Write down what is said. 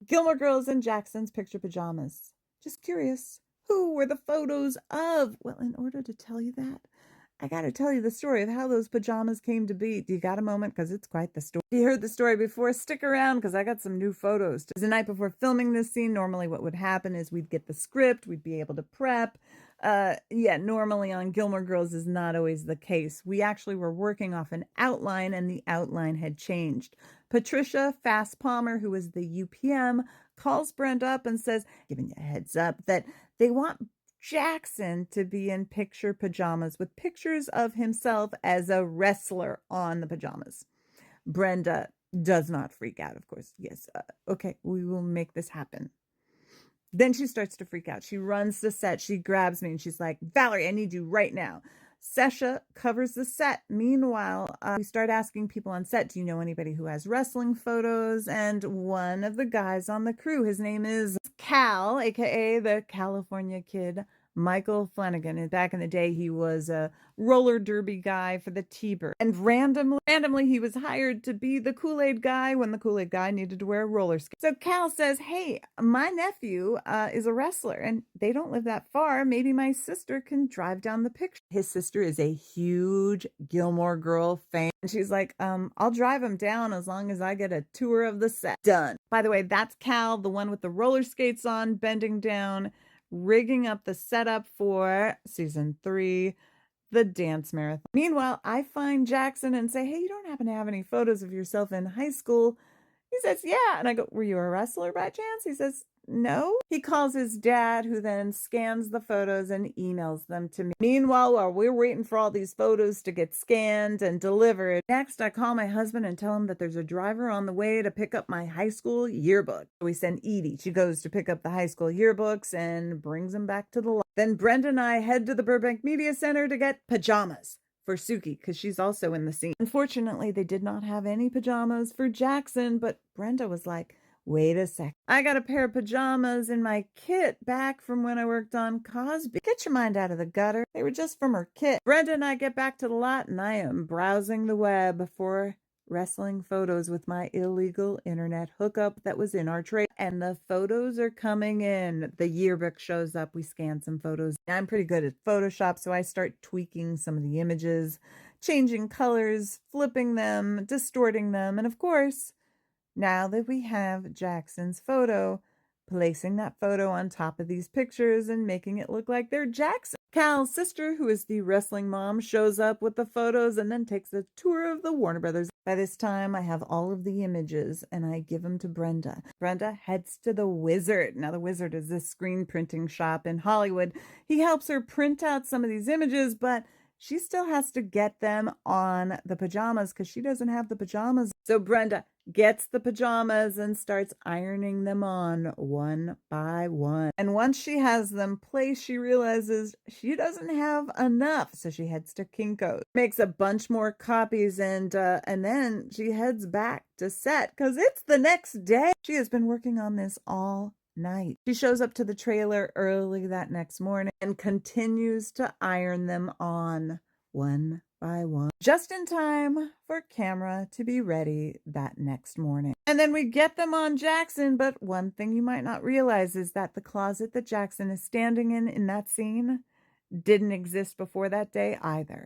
Gilmore Girls and Jackson's picture pajamas. Just curious, who were the photos of? Well, in order to tell you that, I got to tell you the story of how those pajamas came to be. Do you got a moment? Because it's quite the story. If you heard the story before, stick around because I got some new photos. The night before filming this scene, normally what would happen is we'd get the script, we'd be able to prep. Normally on Gilmore Girls is not always the case. We actually were working off an outline and the outline had changed. Patricia Fast Palmer, who was the UPM, calls Brent up and says, giving you a heads up, that they want Jackson to be in picture pajamas with pictures of himself as a wrestler on the pajamas. Brenda does not freak out, of course. Yes, okay, we will make this happen. Then she starts to freak out. She runs to set. She grabs me and she's like, Valerie, I need you right now. Sesha covers the set. Meanwhile, we start asking people on set, do you know anybody who has wrestling photos? And one of the guys on the crew, his name is Cal, aka the California Kid, Michael Flanagan. And back in the day, he was a roller derby guy for the T-Bird. And randomly, he was hired to be the Kool-Aid guy when the Kool-Aid guy needed to wear roller skates. So Cal says, hey, my nephew is a wrestler and they don't live that far. Maybe my sister can drive down the picture. His sister is a huge Gilmore Girl fan. And she's like, I'll drive him down as long as I get a tour of the set. Done. By the way, that's Cal, the one with the roller skates on, bending down, rigging up the setup for season 3, the dance marathon. Meanwhile, I find Jackson and say, hey, you don't happen to have any photos of yourself in high school? He says, yeah. And I go, were you a wrestler by chance? He says, no. He calls his dad, who then scans the photos and emails them to me. Meanwhile, while we're waiting for all these photos to get scanned and delivered, next I call my husband and tell him that there's a driver on the way to pick up my high school yearbook. We send Edie. She goes to pick up the high school yearbooks and brings them back to the lot. Then Brenda and I head to the Burbank Media Center to get pajamas for Suki, because she's also in the scene. Unfortunately, they did not have any pajamas for Jackson, but Brenda was like, wait a sec. I got a pair of pajamas in my kit back from when I worked on Cosby. Get your mind out of the gutter. They were just from her kit. Brenda and I get back to the lot, and I am browsing the web for wrestling photos with my illegal internet hookup that was in our tray. And the photos are coming in. The yearbook shows up. We scan some photos. I'm pretty good at Photoshop, so I start tweaking some of the images, changing colors, flipping them, distorting them. And of course, now that we have Jackson's photo, placing that photo on top of these pictures and making it look like they're Jackson. Cal's sister, who is the wrestling mom, shows up with the photos and then takes a tour of the Warner Brothers. By this time, I have all of the images and I give them to Brenda. Brenda heads to the Wizard. Now, the Wizard is this screen printing shop in Hollywood. He helps her print out some of these images, but she still has to get them on the pajamas because she doesn't have the pajamas. So Brenda gets the pajamas and starts ironing them on one by one. And once she has them placed, she realizes she doesn't have enough. So she heads to Kinko's, makes a bunch more copies, and then she heads back to set because it's the next day. She has been working on this all night. She shows up to the trailer early that next morning and continues to iron them on one by one, just in time for camera to be ready that next morning. And then we get them on Jackson, but one thing you might not realize is that the closet that Jackson is standing in that scene didn't exist before that day either.